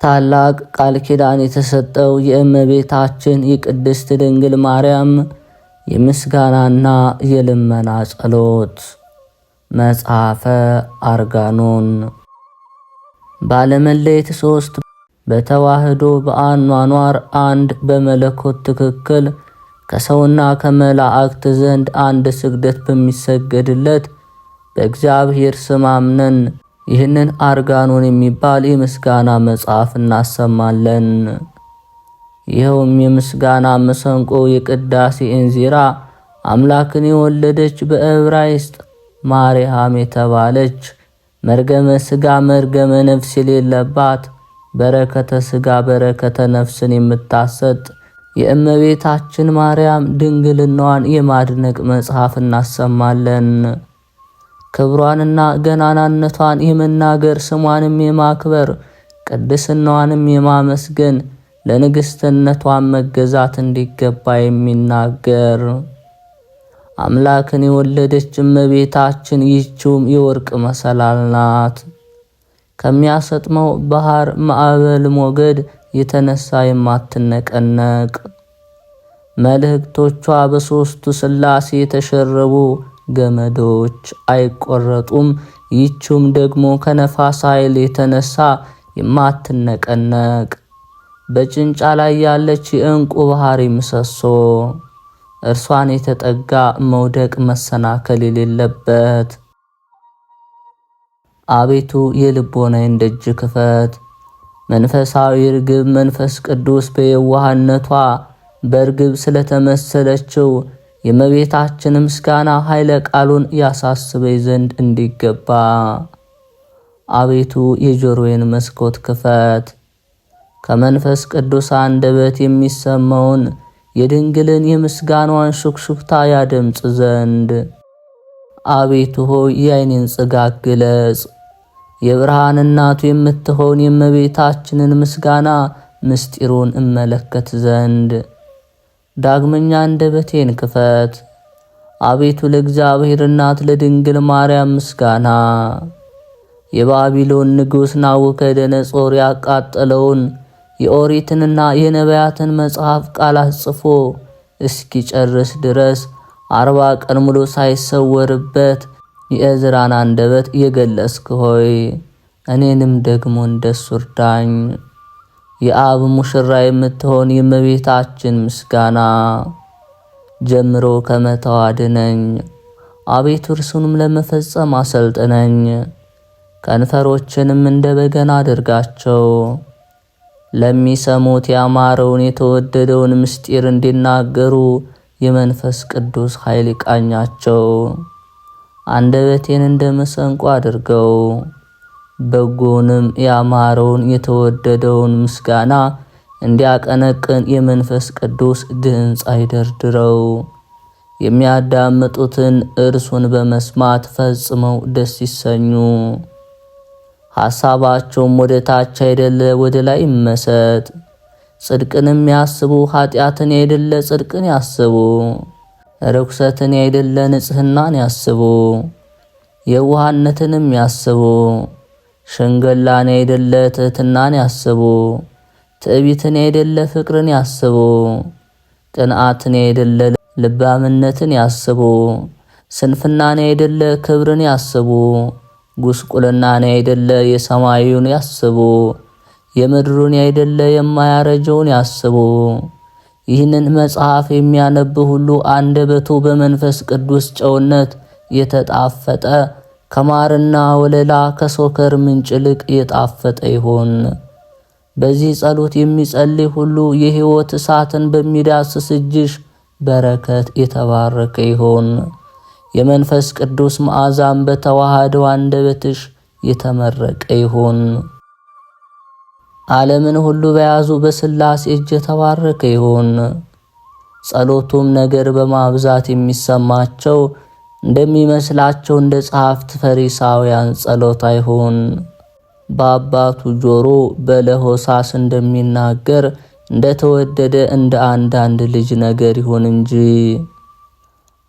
ታላቅ ቃል ኪዳን የተሰጠው የእመቤታችን የቅድስት ድንግል ማርያም የምስጋናና የልመና ጸሎት። መጽሐፈ አርጋኖን። ባለመለየት ሶስት፣ በተዋህዶ በአኗኗር አንድ፣ በመለኮት ትክክል ከሰውና ከመላእክት ዘንድ አንድ ስግደት በሚሰገድለት በእግዚአብሔር ስም አምነን ይህንን አርጋኖን የሚባል የምስጋና መጽሐፍ እናሰማለን። ይኸውም የምስጋና መሰንቆ የቅዳሴ እንዚራ አምላክን የወለደች በዕብራይስጥ ማርያም የተባለች መርገመ ሥጋ መርገመ ነፍስ የሌለባት በረከተ ሥጋ በረከተ ነፍስን የምታሰጥ የእመቤታችን ማርያም ድንግልናዋን የማድነቅ መጽሐፍ እናሰማለን። ክብሯንና ገናናነቷን የመናገር ስሟንም የማክበር ቅድስናዋንም የማመስገን ለንግሥትነቷን መገዛት እንዲገባ የሚናገር አምላክን የወለደች እመቤታችን ይህችውም የወርቅ መሰላል ናት። ከሚያሰጥመው ባህር ማዕበል ሞገድ የተነሳ የማትነቀነቅ መልእክቶቿ በሦስቱ ሥላሴ የተሸረቡ ገመዶች አይቆረጡም። ይህችውም ደግሞ ከነፋስ ኃይል የተነሳ የማትነቀነቅ በጭንጫ ላይ ያለች የዕንቁ ባህሪ ምሰሶ እርሷን የተጠጋ መውደቅ መሰናከል የሌለበት። አቤቱ የልቦናዬን ደጅ ክፈት። መንፈሳዊ ርግብ መንፈስ ቅዱስ በየዋህነቷ በርግብ ስለተመሰለችው የእመቤታችን ምስጋና ኃይለ ቃሉን ያሳስበኝ ዘንድ እንዲገባ አቤቱ የጆሮዬን መስኮት ክፈት። ከመንፈስ ቅዱስ አንደበት የሚሰማውን የድንግልን የምስጋናዋን ሹክሹክታ ያደምጽ ዘንድ አቤቱ ሆይ የዓይኔን ጽጋግ ግለጽ። የብርሃን እናቱ የምትሆን የእመቤታችንን ምስጋና ምስጢሩን እመለከት ዘንድ ዳግመኛ አንደበቴን ክፈት። አቤቱ ለእግዚአብሔር እናት ለድንግል ማርያም ምስጋና የባቢሎን ንጉሥ ናቡከደነጾር ያቃጠለውን የኦሪትንና የነቢያትን መጽሐፍ ቃላት ጽፎ እስኪጨርስ ድረስ 40 ቀን ሙሉ ሳይሰወርበት የዕዝራን አንደበት የገለጽክ ሆይ እኔንም ደግሞ እንደሱ እርዳኝ። የአብ ሙሽራ የምትሆን የእመቤታችን ምስጋና ጀምሮ ከመተው አድነኝ። አቤቱ እርሱንም ለመፈጸም አሰልጥነኝ። ከንፈሮችንም እንደ በገና አድርጋቸው። ለሚሰሙት ያማረውን የተወደደውን ምስጢር እንዲናገሩ የመንፈስ ቅዱስ ኃይል ይቃኛቸው። አንደበቴን እንደ መሰንቆ አድርገው። በጎንም ያማረውን የተወደደውን ምስጋና እንዲያቀነቅን የመንፈስ ቅዱስ ድምፅ አይደርድረው። የሚያዳምጡትን እርሱን በመስማት ፈጽመው ደስ ይሰኙ። ሐሳባቸውም ወደ ታች አይደለ ወደ ላይ ይመሰጥ። ጽድቅንም ያስቡ፣ ኃጢአትን አይደለ ጽድቅን ያስቡ። ርኩሰትን አይደለ ንጽሕናን ያስቡ። የዋህነትንም ያስቡ። ሽንገላን አይደለ ትሕትናን ያስቡ። ትዕቢትን አይደለ ፍቅርን ያስቡ። ቅንዓትን አይደለ ልባምነትን ያስቡ። ስንፍናን አይደለ ክብርን ያስቡ። ጉስቁልናን አይደለ የሰማዩን ያስቡ። የምድሩን አይደለ የማያረጀውን ያስቡ። ይህንን መጽሐፍ የሚያነብ ሁሉ አንደበቱ በመንፈስ ቅዱስ ጨውነት የተጣፈጠ ከማርና ወለላ ከሶከር ምንጭ ይልቅ የጣፈጠ ይሁን። በዚህ ጸሎት የሚጸልይ ሁሉ የሕይወት እሳትን በሚዳስስ እጅሽ በረከት የተባረከ ይሁን። የመንፈስ ቅዱስ መዓዛም በተዋህደው አንደበትሽ የተመረቀ ይሁን። ዓለምን ሁሉ በያዙ በሥላሴ እጅ የተባረከ ይሁን። ጸሎቱም ነገር በማብዛት የሚሰማቸው እንደሚመስላቸው እንደ ጸሐፍት ፈሪሳውያን ጸሎት አይሁን። በአባቱ ጆሮ በለሆሳስ እንደሚናገር እንደተወደደ እንደ አንዳንድ ልጅ ነገር ይሁን እንጂ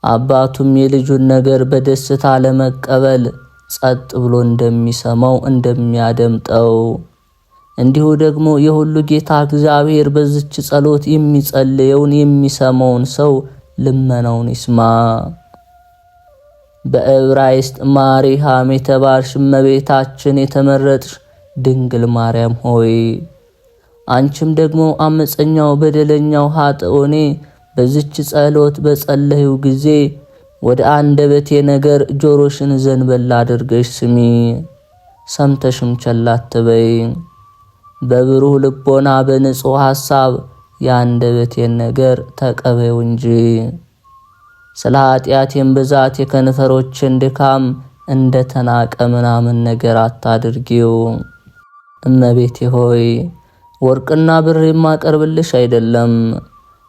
አባቱም የልጁን ነገር በደስታ ለመቀበል ጸጥ ብሎ እንደሚሰማው እንደሚያደምጠው እንዲሁ ደግሞ የሁሉ ጌታ እግዚአብሔር በዚች ጸሎት የሚጸልየውን የሚሰማውን ሰው ልመናውን ይስማ። በዕብራይስጥ ማርያም የተባልሽ እመቤታችን የተመረጥሽ ድንግል ማርያም ሆይ አንቺም ደግሞ አመፀኛው በደለኛው ኃጥኦኔ በዚች ጸሎት በጸለዩ ጊዜ ወደ አንደበቴ ነገር ጆሮሽን ዘንበል አድርገሽ ስሚ፣ ሰምተሽም ቸል አትበይ። በብሩህ ልቦና በንጹሕ ሐሳብ የአንደበቴን ነገር ተቀበዩ እንጂ ስለ ኃጢአቴም ብዛት የከንፈሮችን ድካም እንደ ተናቀ ምናምን ነገር አታድርጊው። እመቤቴ ሆይ ወርቅና ብር የማቀርብልሽ አይደለም፣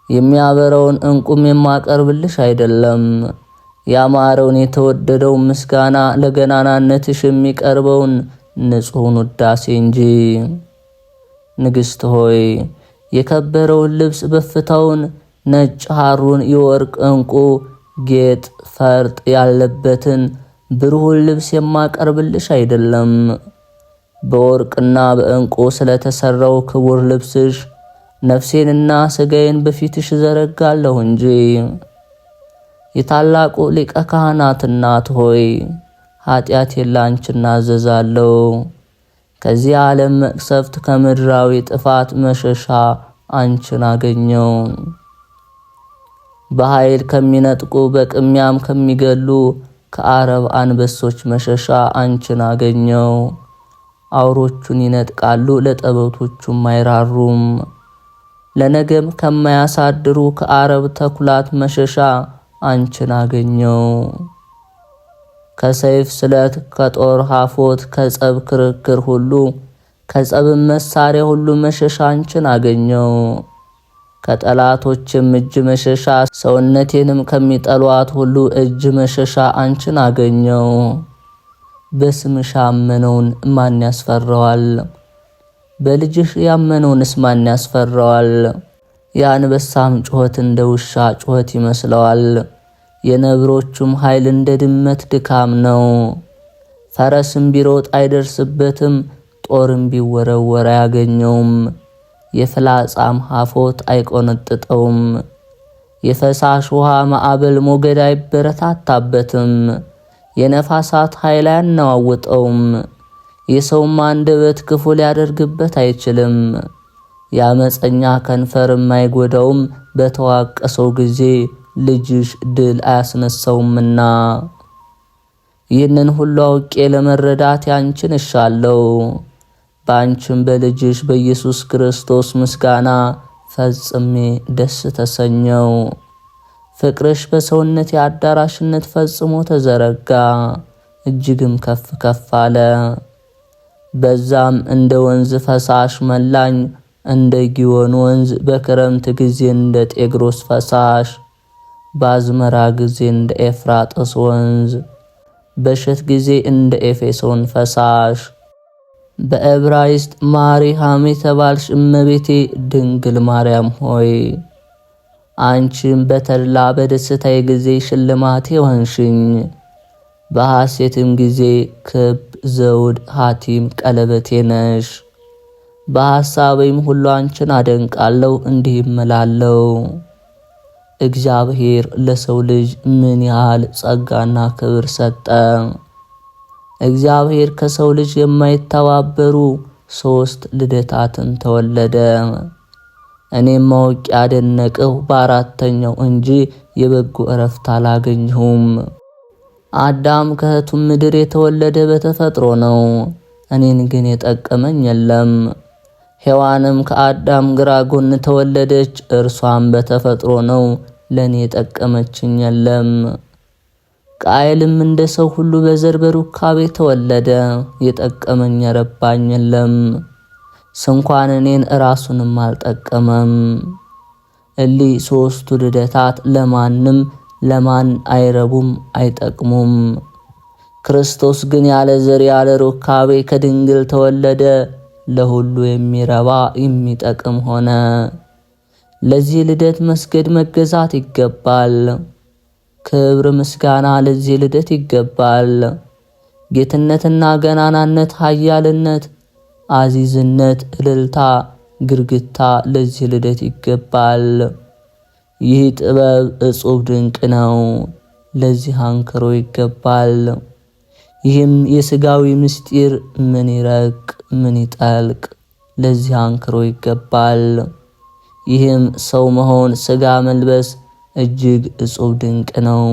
የሚያበራውን ዕንቁም የማቀርብልሽ አይደለም፣ ያማረውን የተወደደውን ምስጋና ለገናናነትሽ የሚቀርበውን ንጹሕን ውዳሴ እንጂ። ንግሥት ሆይ የከበረውን ልብስ በፍታውን፣ ነጭ ሐሩን፣ የወርቅ ዕንቁ ጌጥ ፈርጥ ያለበትን ብሩህን ልብስ የማቀርብልሽ አይደለም፣ በወርቅና በዕንቁ ስለተሰራው ክቡር ልብስሽ ነፍሴንና ሥጋዬን በፊትሽ ዘረጋለሁ እንጂ። የታላቁ ሊቀ ካህናት እናት ሆይ ኃጢአቴን ላንቺ እናዘዛለሁ። ከዚህ ዓለም መቅሰፍት ከምድራዊ ጥፋት መሸሻ አንቺን አገኘው። በኃይል ከሚነጥቁ በቅሚያም ከሚገሉ ከአረብ አንበሶች መሸሻ አንቺን አገኘው። አውሮቹን ይነጥቃሉ፣ ለጠበቶቹም አይራሩም። ለነገም ከማያሳድሩ ከአረብ ተኩላት መሸሻ አንቺን አገኘው። ከሰይፍ ስለት፣ ከጦር ሐፎት፣ ከጸብ ክርክር ሁሉ ከጸብም መሳሪያ ሁሉ መሸሻ አንቺን አገኘው። ከጠላቶችም እጅ መሸሻ፣ ሰውነቴንም ከሚጠሏት ሁሉ እጅ መሸሻ አንቺን አገኘው። በስምሽ ያመነውን ማን ያስፈራዋል? በልጅሽ ያመነውንስ ማን ያስፈራዋል? የአንበሳም ጩኸት እንደ ውሻ ጩኸት ይመስለዋል፣ የነብሮቹም ኃይል እንደ ድመት ድካም ነው። ፈረስም ቢሮጥ አይደርስበትም፣ ጦርም ቢወረወር አያገኘውም፣ የፍላጻም ሐፎት አይቆነጥጠውም። የፈሳሽ ውሃ ማዕበል ሞገድ አይበረታታበትም፣ የነፋሳት ኃይል አያነዋውጠውም። የሰውም አንደበት ክፉ ሊያደርግበት አይችልም፣ የአመፀኛ ከንፈርም አይጎዳውም። በተዋቀሰው ጊዜ ልጅሽ ድል አያስነሳውምና። ይህንን ሁሉ አውቄ ለመረዳት ያንቺን እሻለሁ። በአንቺም በልጅሽ በኢየሱስ ክርስቶስ ምስጋና ፈጽሜ ደስ ተሰኘው። ፍቅርሽ በሰውነት የአዳራሽነት ፈጽሞ ተዘረጋ፣ እጅግም ከፍ ከፍ አለ። በዛም እንደ ወንዝ ፈሳሽ መላኝ፣ እንደ ጊዮን ወንዝ በክረምት ጊዜ እንደ ጤግሮስ ፈሳሽ፣ በአዝመራ ጊዜ እንደ ኤፍራጥስ ወንዝ፣ በእሸት ጊዜ እንደ ኤፌሶን ፈሳሽ። በዕብራይስጥ ማርያም የተባልሽ እመቤቴ ድንግል ማርያም ሆይ አንቺም በተድላ በደስታዬ ጊዜ ሽልማቴ ሆንሽኝ። በሐሴትም ጊዜ ክብ ዘውድ ሐቲም ቀለበቴ ነሽ። በሐሳቤም ሁሉ አንቺን አደንቃለሁ፣ እንዲህም እላለሁ። እግዚአብሔር ለሰው ልጅ ምን ያህል ጸጋና ክብር ሰጠ! እግዚአብሔር ከሰው ልጅ የማይተባበሩ 3 ልደታትን ተወለደ። እኔም ማወቅ ያደነቅሁ በ4ተኛው እንጂ የበጎ እረፍት አላገኘሁም። አዳም ከእህቱም ምድር የተወለደ በተፈጥሮ ነው፣ እኔን ግን የጠቀመኝ የለም። ሔዋንም ከአዳም ግራ ጎን ተወለደች፣ እርሷም በተፈጥሮ ነው፣ ለኔ የጠቀመችኝ የለም። ቃየልም እንደ ሰው ሁሉ በዘር በሩካቤ ተወለደ፣ የጠቀመኝ የረባኝ የለም። ስንኳን እኔን ራሱንም አልጠቀመም። እሊ 3ቱ ልደታት ለማንም ለማን አይረቡም አይጠቅሙም። ክርስቶስ ግን ያለ ዘር ያለ ሩካቤ ከድንግል ተወለደ፣ ለሁሉ የሚረባ የሚጠቅም ሆነ። ለዚህ ልደት መስገድ መገዛት ይገባል። ክብር ምስጋና ለዚህ ልደት ይገባል። ጌትነትና ገናናነት ኃያልነት አዚዝነት፣ እልልታ፣ ግርግታ ለዚህ ልደት ይገባል። ይህ ጥበብ እጹብ ድንቅ ነው፣ ለዚህ አንክሮ ይገባል። ይህም የሥጋዊ ምስጢር ምን ይረቅ ምን ይጠልቅ፣ ለዚህ አንክሮ ይገባል። ይህም ሰው መሆን ሥጋ መልበስ እጅግ እጹብ ድንቅ ነው።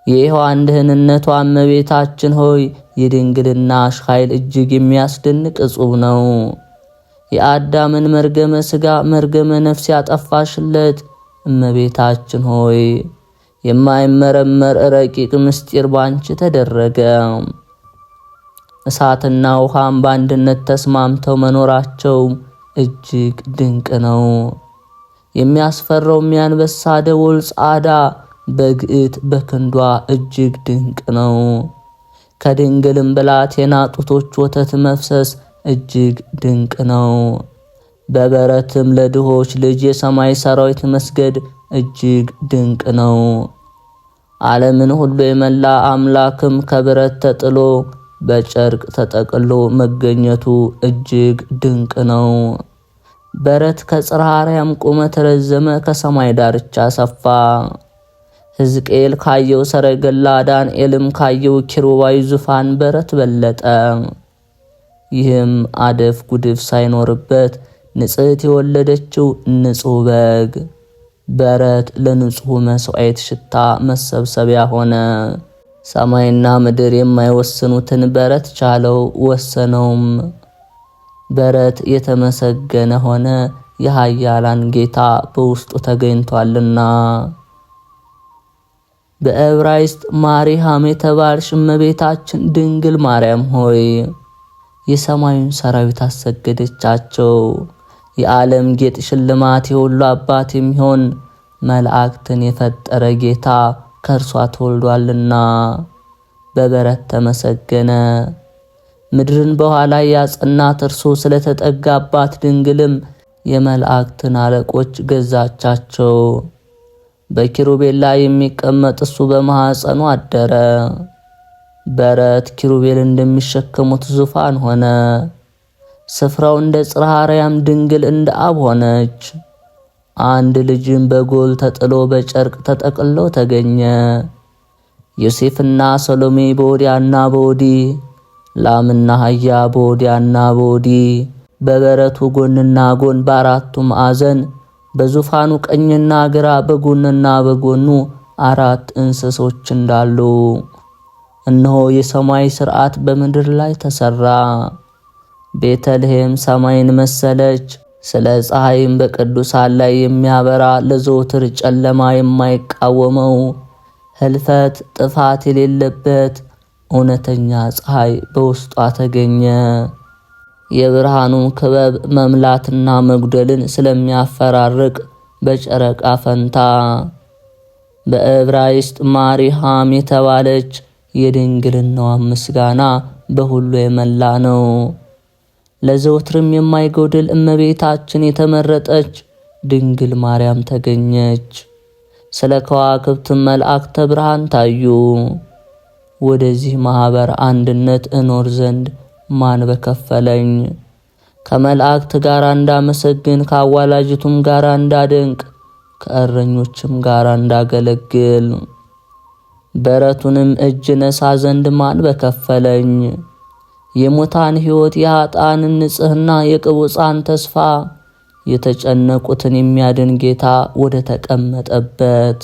የሔዋን ደህንነቷ እመቤታችን ሆይ የድንግልናሽ ኃይል እጅግ የሚያስደንቅ እጹብ ነው። የአዳምን መርገመ ሥጋ መርገመ ነፍስ ያጠፋሽለት እመቤታችን ሆይ የማይመረመር ረቂቅ ምስጢር ባንቺ ተደረገ። እሳትና ውሃም በአንድነት ተስማምተው መኖራቸው እጅግ ድንቅ ነው። የሚያስፈራው የአንበሳ ደወል ጻዳ በግዕት በክንዷ እጅግ ድንቅ ነው። ከድንግልም ብላቴና ጡቶች ወተት መፍሰስ እጅግ ድንቅ ነው። በበረትም ለድሆች ልጅ የሰማይ ሰራዊት መስገድ እጅግ ድንቅ ነው። ዓለምን ሁሉ የመላ አምላክም ከብረት ተጥሎ በጨርቅ ተጠቅሎ መገኘቱ እጅግ ድንቅ ነው። በረት ከጽርሐ አርያም ቁመት ረዘመ፣ ከሰማይ ዳርቻ ሰፋ። ሕዝቅኤል ካየው ሰረገላ፣ ዳንኤልም ካየው ኪሩባዊ ዙፋን በረት በለጠ። ይህም አደፍ ጉድፍ ሳይኖርበት ንጽሕት የወለደችው ንጹሕ በግ በረት ለንጹሕ መሥዋዕት ሽታ መሰብሰቢያ ሆነ። ሰማይና ምድር የማይወስኑትን በረት ቻለው ወሰነውም። በረት የተመሰገነ ሆነ፣ የኃያላን ጌታ በውስጡ ተገኝቷልና። በዕብራይስጥ ማርያም የተባልሽ እመቤታችን ድንግል ማርያም ሆይ የሰማዩን ሰራዊት አሰገደቻቸው። የዓለም ጌጥ ሽልማት የሁሉ አባት የሚሆን መላእክትን የፈጠረ ጌታ ከእርሷ ተወልዷልና በበረት ተመሰገነ። ምድርን በኋላ ያጸናት እርሱ ስለተጠጋባት ድንግልም የመላእክትን አለቆች ገዛቻቸው። በኪሩቤል ላይ የሚቀመጥ እሱ በማኅፀኑ አደረ። በረት ኪሩቤል እንደሚሸከሙት ዙፋን ሆነ። ስፍራው እንደ ጽርሐ አርያም፣ ድንግል እንደ አብ ሆነች። አንድ ልጅም በጎል ተጥሎ በጨርቅ ተጠቅልሎ ተገኘ። ዮሴፍና ሰሎሜ በወዲያና በወዲህ፣ ላምና አህያ በወዲያና በወዲህ፣ በበረቱ ጎንና ጎን በአራቱ ማዕዘን፣ በዙፋኑ ቀኝና ግራ በጎንና በጎኑ አራት እንስሶች እንዳሉ። እነሆ የሰማይ ሥርዓት በምድር ላይ ተሰራ። ቤተልሔም ሰማይን መሰለች። ስለ ፀሐይም በቅዱሳን ላይ የሚያበራ ለዘወትር ጨለማ የማይቃወመው ህልፈት ጥፋት የሌለበት እውነተኛ ፀሐይ በውስጧ ተገኘ። የብርሃኑም ክበብ መምላትና መጉደልን ስለሚያፈራርቅ በጨረቃ ፈንታ በዕብራይስጥ ማርያም የተባለች የድንግልናዋ ምስጋና በሁሉ የመላ ነው። ለዘወትርም የማይጎድል እመቤታችን የተመረጠች ድንግል ማርያም ተገኘች። ስለ ከዋክብት መላእክተ ብርሃን ታዩ። ወደዚህ ማህበር አንድነት እኖር ዘንድ ማን በከፈለኝ? ከመላእክት ጋር እንዳመሰግን፣ ከአዋላጅቱም ጋር እንዳደንቅ፣ ከእረኞችም ጋር እንዳገለግል። በረቱንም እጅ ነሳ ዘንድ ማን በከፈለኝ? የሙታን ሕይወት፣ የኃጥአንን ንጽሕና፣ የቅቡፃን ተስፋ፣ የተጨነቁትን የሚያድን ጌታ ወደ ተቀመጠበት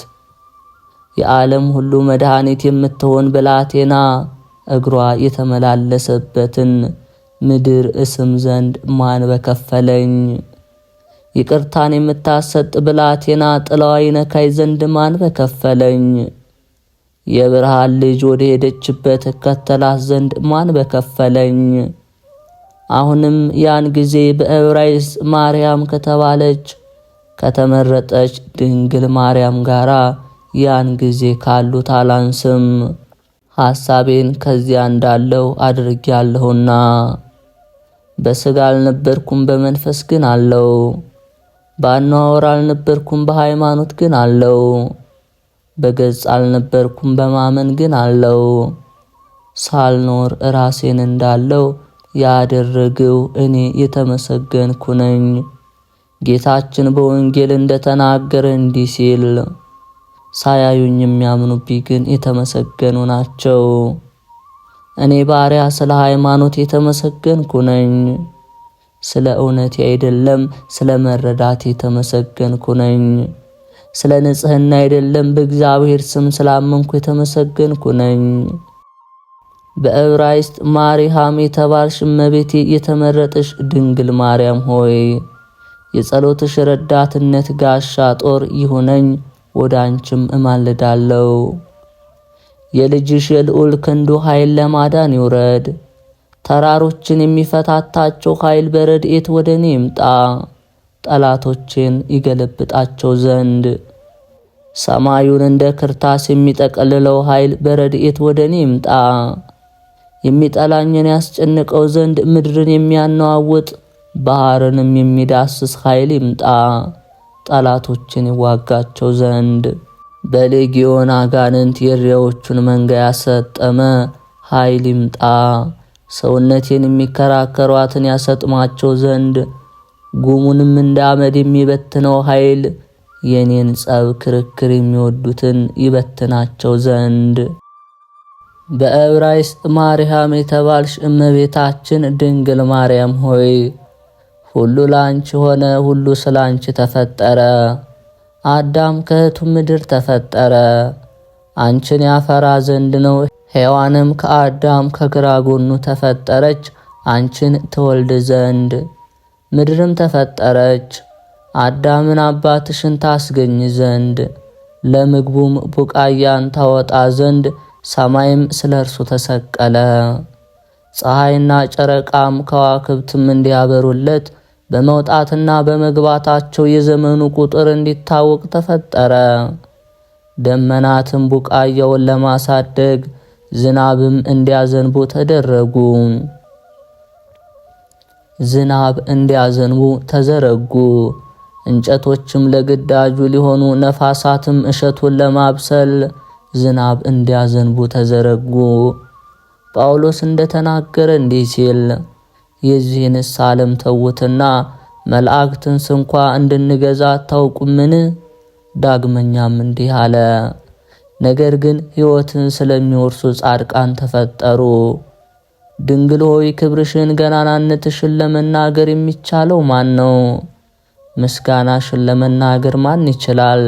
የዓለም ሁሉ መድኃኒት የምትሆን ብላቴና እግሯ የተመላለሰበትን ምድር እስም ዘንድ ማን በከፈለኝ? ይቅርታን የምታሰጥ ብላቴና ጥላዋ ይነካይ ዘንድ ማን በከፈለኝ? የብርሃን ልጅ ወደ ሄደችበት እከተላት ዘንድ ማን በከፈለኝ? አሁንም ያን ጊዜ በዕብራይስጥ ማርያም ከተባለች ከተመረጠች ድንግል ማርያም ጋራ ያን ጊዜ ካሉት አላንስም። ሐሳቤን ከዚያ እንዳለው አድርጌያለሁና። በሥጋ አልነበርኩም በመንፈስ ግን አለው። በአነዋወር አልነበርኩም በሃይማኖት ግን አለው። በገጽ አልነበርኩም በማመን ግን አለው። ሳልኖር ራሴን እንዳለው ያደረገው እኔ የተመሰገንኩ ነኝ። ጌታችን በወንጌል እንደተናገረ እንዲህ ሲል ሳያዩኝ የሚያምኑብኝ ግን የተመሰገኑ ናቸው። እኔ ባሪያ ስለ ሃይማኖት የተመሰገንኩ ነኝ። ስለ እውነቴ አይደለም፣ ስለ መረዳት የተመሰገንኩ ነኝ። ስለ ንጽህና አይደለም፣ በእግዚአብሔር ስም ስላመንኩ የተመሰገንኩ ነኝ። በዕብራይስጥ ማርያም የተባልሽ እመቤቴ የተመረጥሽ ድንግል ማርያም ሆይ የጸሎትሽ ረዳትነት ጋሻ ጦር ይሁነኝ፣ ወደ አንቺም እማልዳለሁ። የልጅሽ የልዑል ክንዱ ኃይል ለማዳን ይውረድ። ተራሮችን የሚፈታታቸው ኃይል በረድኤት ወደ እኔ ይምጣ፣ ጠላቶችን ይገለብጣቸው ዘንድ። ሰማዩን እንደ ክርታስ የሚጠቀልለው ኃይል በረድኤት ወደ እኔ ይምጣ፣ የሚጠላኝን ያስጨንቀው ዘንድ። ምድርን የሚያነዋውጥ ባህርንም የሚዳስስ ኃይል ይምጣ፣ ጠላቶችን ይዋጋቸው ዘንድ። በሌጊዮን አጋንንት የእሪያዎቹን መንጋ ያሰጠመ ኃይል ይምጣ፣ ሰውነቴን የሚከራከሯትን ያሰጥማቸው ዘንድ። ጉሙንም እንደ አመድ የሚበትነው ኃይል የኔን ጸብ ክርክር የሚወዱትን ይበትናቸው ዘንድ። በዕብራይስጥ ማርያም የተባልሽ እመቤታችን ድንግል ማርያም ሆይ ሁሉ ላንቺ ሆነ፣ ሁሉ ስላንቺ ተፈጠረ። አዳም ከእህቱ ምድር ተፈጠረ፣ አንቺን ያፈራ ዘንድ ነው። ሔዋንም ከአዳም ከግራ ጎኑ ተፈጠረች፣ አንቺን ትወልድ ዘንድ። ምድርም ተፈጠረች፣ አዳምን አባትሽን ታስገኝ ዘንድ፣ ለምግቡም ቡቃያን ታወጣ ዘንድ። ሰማይም ስለ እርሱ ተሰቀለ፣ ፀሐይና ጨረቃም ከዋክብትም እንዲያበሩለት፣ በመውጣትና በመግባታቸው የዘመኑ ቁጥር እንዲታወቅ ተፈጠረ። ደመናትም ቡቃያውን ለማሳደግ ዝናብም እንዲያዘንቡ ተደረጉ። ዝናብ እንዲያዘንቡ ተዘረጉ። እንጨቶችም ለግዳጁ ሊሆኑ፣ ነፋሳትም እሸቱን ለማብሰል ዝናብ እንዲያዘንቡ ተዘረጉ። ጳውሎስ እንደተናገረ እንዲህ ሲል የዚህንስ ዓለም ተውትና መላእክትን ስንኳ እንድንገዛ አታውቁምን? ዳግመኛም እንዲህ አለ፣ ነገር ግን ሕይወትን ስለሚወርሱ ጻድቃን ተፈጠሩ። ድንግል ሆይ ክብርሽን ገናናነትሽን ለመናገር የሚቻለው ማን ነው? ምስጋናሽን ለመናገር ማን ይችላል?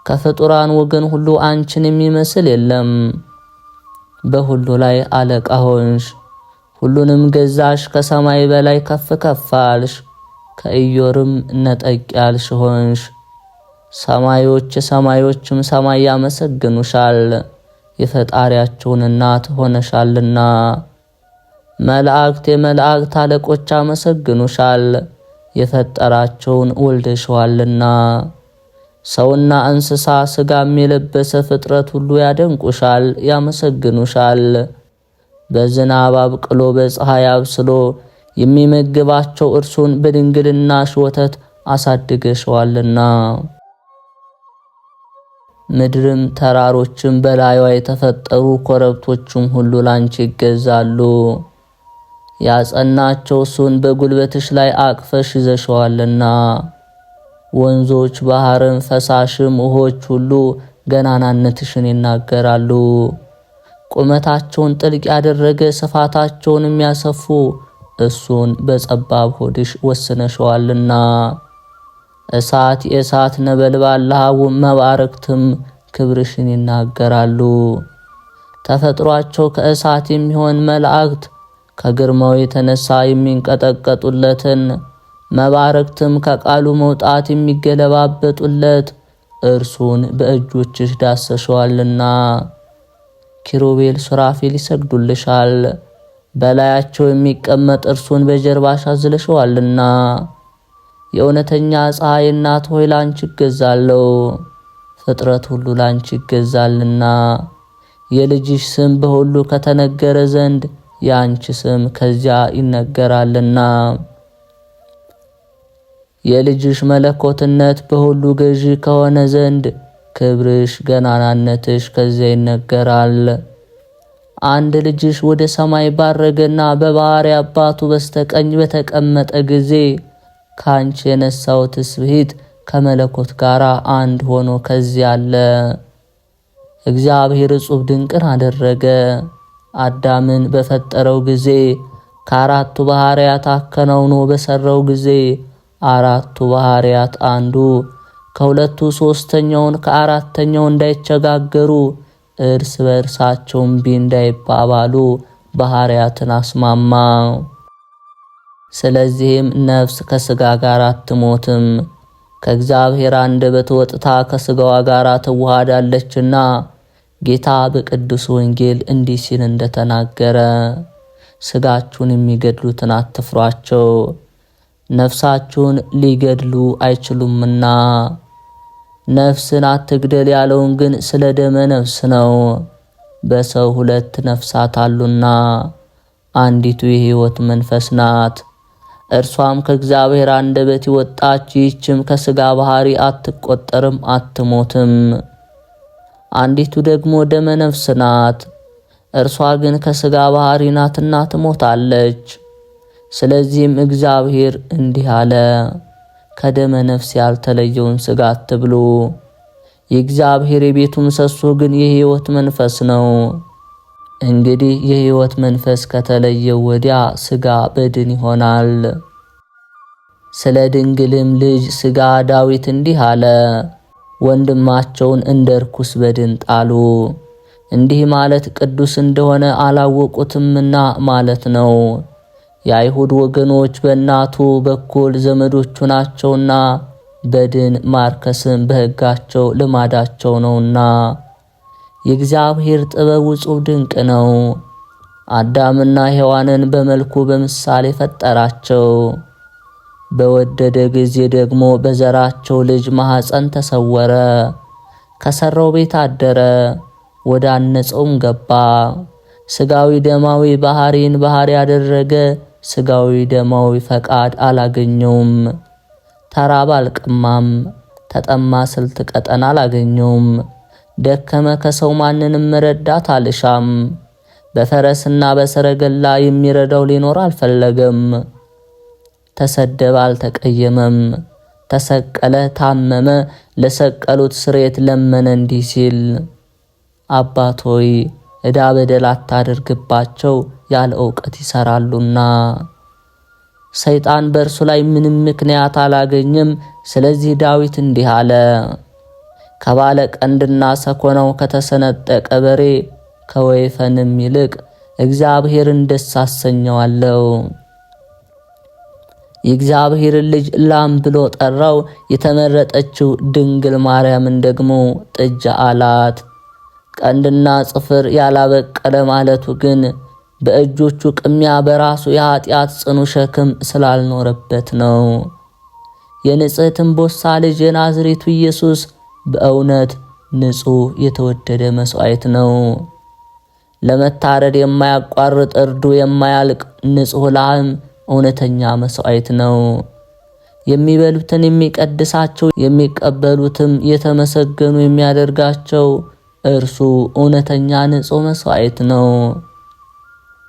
ከፍጡራን ወገን ሁሉ አንቺን የሚመስል የለም። በሁሉ ላይ አለቃ ሆንሽ፣ ሁሉንም ገዛሽ። ከሰማይ በላይ ከፍ ከፍ አልሽ፣ ከኢዮርም ነጠቅ ያልሽ ሆንሽ። ሰማዮችም ሰማይ ያመሰግኑሻል፣ የፈጣሪያቸውን እናት ሆነሻልና። መላእክት የመላእክት አለቆች ያመሰግኑሻል፣ የፈጠራቸውን ወልደሽዋልና። ሰውና እንስሳ ሥጋም የለበሰ ፍጥረት ሁሉ ያደንቁሻል፣ ያመሰግኑሻል። በዝናብ አብቅሎ በፀሐይ አብስሎ የሚመግባቸው እርሱን በድንግልናሽ ወተት አሳድገሽዋልና። ምድርም ተራሮችም በላይዋ የተፈጠሩ ኮረብቶችም ሁሉ ላንቺ ይገዛሉ። ያጸናቸው እሱን በጉልበትሽ ላይ አቅፈሽ ይዘሽዋልና። ወንዞች፣ ባህርም፣ ፈሳሽም ውሆች ሁሉ ገናናነትሽን ይናገራሉ። ቁመታቸውን ጥልቅ ያደረገ ስፋታቸውን የሚያሰፉ እሱን በጸባብ ሆድሽ ወስነሽዋልና። እሳት፣ የእሳት ነበልባል፣ ለሃቡም መባረክትም ክብርሽን ይናገራሉ። ተፈጥሯቸው ከእሳት የሚሆን መላእክት ከግርማው የተነሳ የሚንቀጠቀጡለትን፣ መባረክትም ከቃሉ መውጣት የሚገለባበጡለት እርሱን በእጆችሽ ዳሰሸዋልና። ኪሩቤል ሱራፌል ይሰግዱልሻል፣ በላያቸው የሚቀመጥ እርሱን በጀርባሽ አዝለሽዋልና። የእውነተኛ ፀሐይ እናት ሆይ ላንቺ ይገዛለሁ፣ ፍጥረት ሁሉ ላንቺ ይገዛልና። የልጅሽ ስም በሁሉ ከተነገረ ዘንድ የአንቺ ስም ከዚያ ይነገራልና። የልጅሽ መለኮትነት በሁሉ ገዢ ከሆነ ዘንድ ክብርሽ ገናናነትሽ ከዚያ ይነገራል። አንድ ልጅሽ ወደ ሰማይ ባረገና በባሕርይ አባቱ በስተቀኝ በተቀመጠ ጊዜ ካንቺ የነሳው ትስብእት ከመለኮት ጋር አንድ ሆኖ ከዚህ አለ። እግዚአብሔር እጹብ ድንቅን አደረገ። አዳምን በፈጠረው ጊዜ ከአራቱ ባሕርያት አከናውኖ በሰራው ጊዜ አራቱ ባሕርያት አንዱ ከሁለቱ ሶስተኛውን ከአራተኛው እንዳይቸጋገሩ እርስ በእርሳቸው እምቢ እንዳይባባሉ ባሕርያትን አስማማ። ስለዚህም ነፍስ ከሥጋ ጋር አትሞትም፣ ከእግዚአብሔር አንደበት ወጥታ ከሥጋዋ ጋር ትዋሃዳለችና ጌታ በቅዱስ ወንጌል እንዲህ ሲል እንደተናገረ ሥጋችሁን የሚገድሉትን አትፍሯቸው፣ ነፍሳችሁን ሊገድሉ አይችሉምና። ነፍስን አትግደል ያለውን ግን ስለ ደመ ነፍስ ነው። በሰው ሁለት ነፍሳት አሉና አንዲቱ የሕይወት መንፈስ ናት፣ እርሷም ከእግዚአብሔር አንደበት የወጣች ይህችም ከሥጋ ባሕርይ አትቆጠርም አትሞትም። አንዲቱ ደግሞ ደመ ነፍስ ናት፣ እርሷ ግን ከሥጋ ባሕርይ ናትና ትሞታለች። ስለዚህም እግዚአብሔር እንዲህ አለ፣ ከደመ ነፍስ ያልተለየውን ሥጋ አትብሉ። የእግዚአብሔር የቤቱ ምሰሶ ግን የሕይወት መንፈስ ነው። እንግዲህ የሕይወት መንፈስ ከተለየው ወዲያ ሥጋ በድን ይሆናል። ስለ ድንግልም ልጅ ሥጋ ዳዊት እንዲህ አለ፣ ወንድማቸውን እንደ ርኩስ በድን ጣሉ። እንዲህ ማለት ቅዱስ እንደሆነ አላወቁትምና ማለት ነው። የአይሁድ ወገኖች በእናቱ በኩል ዘመዶቹ ናቸውና በድን ማርከስም በሕጋቸው ልማዳቸው ነውና። የእግዚአብሔር ጥበብ እጹብ ድንቅ ነው። አዳምና ሔዋንን በመልኩ በምሳሌ ፈጠራቸው። በወደደ ጊዜ ደግሞ በዘራቸው ልጅ ማኅፀን ተሰወረ። ከሠራው ቤት አደረ፣ ወደ አነጸውም ገባ። ሥጋዊ ደማዊ ባሕርይን ባሕርይ ያደረገ ሥጋዊ ደማዊ ፈቃድ አላገኘውም። ተራበ አልቀማም፣ ተጠማ ስልት ቀጠና አላገኘውም። ደከመ ከሰው ማንንም ረዳት አልሻም። በፈረስና በሰረገላ የሚረዳው ሊኖር አልፈለገም። ተሰደበ አልተቀየመም። ተሰቀለ ታመመ፣ ለሰቀሉት ስርየት ለመነ እንዲህ ሲል፣ አባት ሆይ ዕዳ በደል አታድርግባቸው፣ ያለ ዕውቀት ይሠራሉና። ሰይጣን በእርሱ ላይ ምንም ምክንያት አላገኘም። ስለዚህ ዳዊት እንዲህ አለ፣ ከባለ ቀንድና ሰኮናው ከተሰነጠቀ በሬ ከወይፈንም ይልቅ እግዚአብሔርን ደስ አሰኘዋለሁ። የእግዚአብሔርን ልጅ ላም ብሎ ጠራው። የተመረጠችው ድንግል ማርያምን ደግሞ ጥጃ አላት። ቀንድና ጽፍር ያላበቀለ ማለቱ ግን በእጆቹ ቅሚያ በራሱ የኃጢአት ጽኑ ሸክም ስላልኖረበት ነው። የንጽሕት እምቦሳ ልጅ የናዝሬቱ ኢየሱስ በእውነት ንጹሕ የተወደደ መሥዋዕት ነው። ለመታረድ የማያቋርጥ እርዱ የማያልቅ ንጹሕ ላህም እውነተኛ መሥዋዕት ነው። የሚበሉትን የሚቀድሳቸው የሚቀበሉትም የተመሰገኑ የሚያደርጋቸው እርሱ እውነተኛ ንጹሕ መሥዋዕት ነው።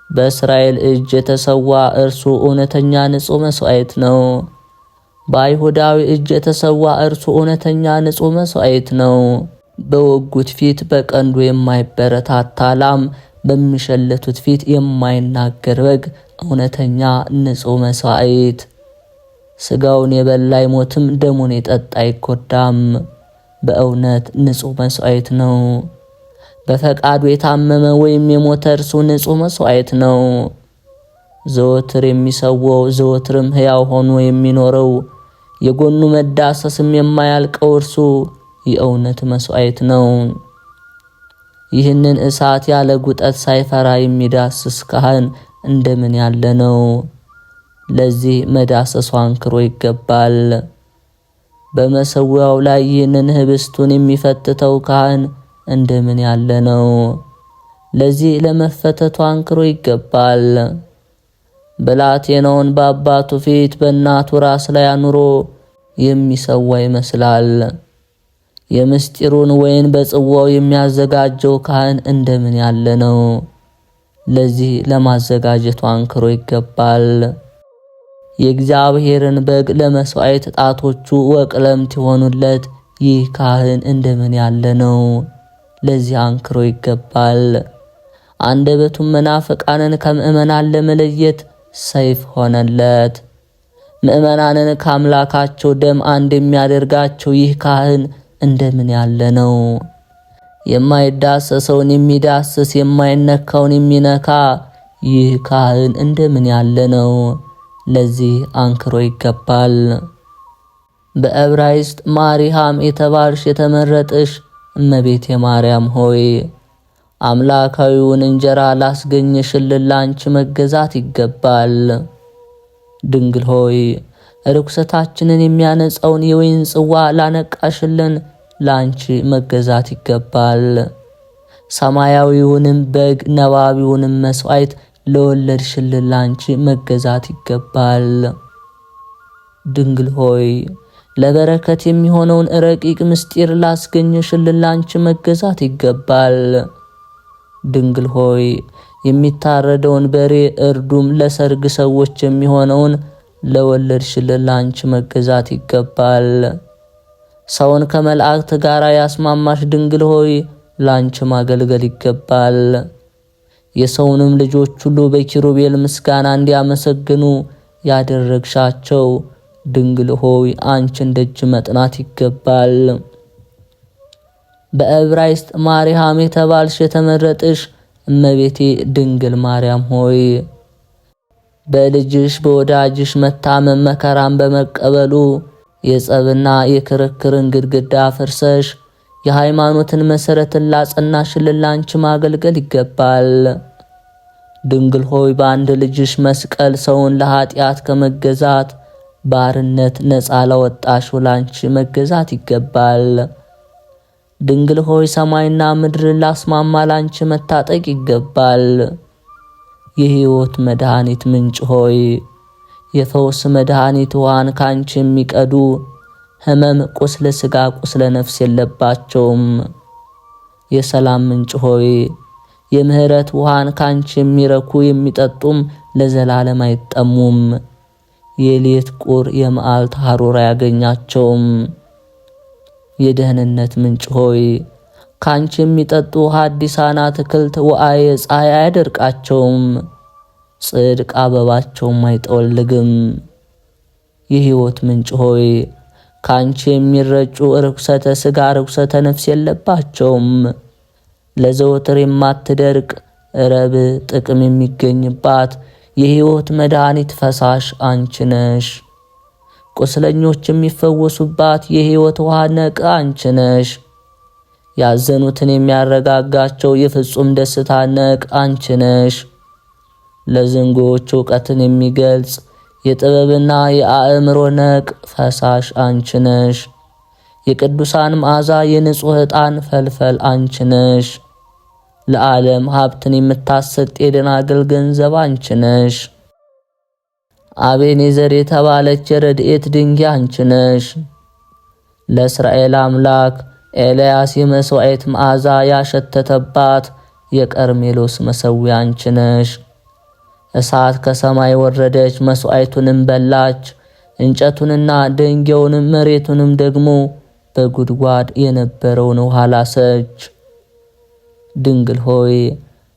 በእስራኤል እጅ የተሰዋ እርሱ እውነተኛ ንጹሕ መሥዋዕት ነው። በአይሁዳዊ እጅ የተሰዋ እርሱ እውነተኛ ንጹሕ መሥዋዕት ነው። በወጉት ፊት በቀንዱ የማይበረታታ ላም፣ በሚሸለቱት ፊት የማይናገር በግ እውነተኛ ንጹሕ መሥዋዕት። ሥጋውን የበላ አይሞትም፣ ደሙን የጠጣ አይጎዳም። በእውነት ንጹሕ መሥዋዕት ነው። በፈቃዱ የታመመ ወይም የሞተ እርሱ ንጹሕ መሥዋዕት ነው። ዘወትር የሚሰዋው ዘወትርም ሕያው ሆኖ የሚኖረው የጎኑ መዳሰስም የማያልቀው እርሱ የእውነት መሥዋዕት ነው። ይህንን እሳት ያለ ጉጠት ሳይፈራ የሚዳስስ ካህን እንደምን ያለ ነው! ለዚህ መዳሰሱ አንክሮ ይገባል። በመሠዊያው ላይ ይህንን ህብስቱን የሚፈትተው ካህን እንደምን ያለ ነው! ለዚህ ለመፈተቱ አንክሮ ይገባል። ብላቴናውን በአባቱ ፊት በእናቱ ራስ ላይ አኑሮ የሚሰዋ ይመስላል። የምስጢሩን ወይን በጽዋው የሚያዘጋጀው ካህን እንደምን ያለ ነው! ለዚህ ለማዘጋጀቱ አንክሮ ይገባል። የእግዚአብሔርን በግ ለመስዋዕት ጣቶቹ ወቅለምት የሆኑለት ይህ ካህን እንደምን ያለ ነው! ለዚህ አንክሮ ይገባል። አንደበቱም መናፍቃንን ከምእመናን ለመለየት ሰይፍ ሆነለት። ምእመናንን ከአምላካቸው ደም አንድ የሚያደርጋቸው ይህ ካህን እንደምን ያለ ነው! የማይዳሰሰውን የሚዳስስ የማይነካውን የሚነካ ይህ ካህን እንደምን ያለ ነው! ለዚህ አንክሮ ይገባል። በዕብራይስጥ ማሪሃም የተባልሽ የተመረጥሽ እመቤቴ ማርያም ሆይ አምላካዊውን እንጀራ ላስገኘሽልን ላንቺ መገዛት ይገባል። ድንግል ሆይ ርኩሰታችንን የሚያነጻውን የወይን ጽዋ ላነቃሽልን ላንቺ መገዛት ይገባል። ሰማያዊውንም በግ ነባቢውንም መስዋዕት ለወለድሽልን ላንቺ መገዛት ይገባል። ድንግል ሆይ ለበረከት የሚሆነውን ረቂቅ ምስጢር ላስገኘሽልን ላንቺ መገዛት ይገባል። ድንግል ሆይ የሚታረደውን በሬ እርዱም ለሰርግ ሰዎች የሚሆነውን ለወለድሽልን ላንቺ መገዛት ይገባል። ሰውን ከመላእክት ጋር ያስማማሽ ድንግል ሆይ ላንቺ ማገልገል ይገባል። የሰውንም ልጆች ሁሉ በኪሩቤል ምስጋና እንዲያመሰግኑ ያደረግሻቸው ድንግል ሆይ አንቺን ደጅ መጥናት ይገባል። በዕብራይስጥ ማርያም የተባልሽ የተመረጥሽ እመቤቴ ድንግል ማርያም ሆይ በልጅሽ በወዳጅሽ መታመም መከራን በመቀበሉ የጸብና የክርክርን ግድግዳ ፍርሰሽ የሃይማኖትን መሰረትን ላጸናሽልን ላንቺ ማገልገል ይገባል። ድንግል ሆይ በአንድ ልጅሽ መስቀል ሰውን ለኃጢአት ከመገዛት ባርነት ነፃ ላወጣሽው ላንቺ መገዛት ይገባል። ድንግል ሆይ ሰማይና ምድርን ላስማማ ላንቺ መታጠቅ ይገባል። የሕይወት መድኃኒት ምንጭ ሆይ የፈውስ መድኃኒት ውሃን ካንቺ የሚቀዱ ሕመም፣ ቁስለ ሥጋ፣ ቁስለ ነፍስ የለባቸውም። የሰላም ምንጭ ሆይ የምህረት ውሃን ካንቺ የሚረኩ የሚጠጡም ለዘላለም አይጠሙም። የሌት ቁር የመዓልት ሐሩር አያገኛቸውም። የደህንነት ምንጭ ሆይ ካንቺ የሚጠጡ ሐዲሳን አትክልት ወአየ ፀሐይ አያደርቃቸውም። ጽድቅ አበባቸውም አይጠወልግም። የሕይወት ምንጭ ሆይ ካንቺ የሚረጩ ርኩሰተ ሥጋ ርኩሰተ ነፍስ የለባቸውም። ለዘወትር የማትደርቅ ረብ ጥቅም የሚገኝባት የሕይወት መድኃኒት ፈሳሽ አንቺ ነሽ። ቁስለኞች የሚፈወሱባት የሕይወት ውሃ ነቅ አንቺ ነሽ። ያዘኑትን የሚያረጋጋቸው የፍጹም ደስታ ነቅ አንቺ ነሽ። ለዝንጎዎች ዕውቀትን የሚገልጽ የጥበብና የአእምሮ ነቅ ፈሳሽ አንቺ ነሽ። የቅዱሳን መዓዛ የንጹሕ ዕጣን ፈልፈል አንቺ ነሽ። ለዓለም ሀብትን የምታሰጥ የደናግል ገንዘብ አንቺ ነሽ። አቤኔዘር የተባለች የረድኤት ድንጋይ አንቺ ነሽ። ለእስራኤል አምላክ ኤልያስ የመሥዋዕት መዓዛ ያሸተተባት የቀርሜሎስ መሠዊያ አንቺ ነሽ። እሳት ከሰማይ ወረደች፣ መሥዋዕቱንም በላች። እንጨቱንና ድንጋዩንም መሬቱንም ደግሞ በጉድጓድ የነበረውን ውሃ ላሰች። ድንግል ሆይ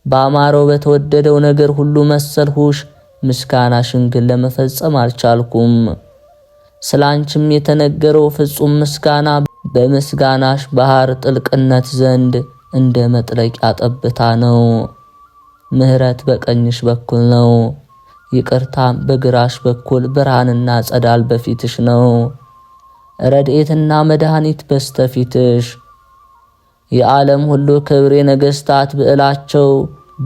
በአማረው በተወደደው ነገር ሁሉ መሰልሁሽ፣ ምስጋናሽን ግን ለመፈጸም አልቻልኩም። ስላንቺም የተነገረው ፍጹም ምስጋና በምስጋናሽ ባህር ጥልቅነት ዘንድ እንደ መጥለቂያ ጠብታ ነው። ምሕረት በቀኝሽ በኩል ነው፣ ይቅርታም በግራሽ በኩል፣ ብርሃንና ጸዳል በፊትሽ ነው። ረድኤትና መድኃኒት በስተፊትሽ። የዓለም ሁሉ ክብር የነገሥታት ብዕላቸው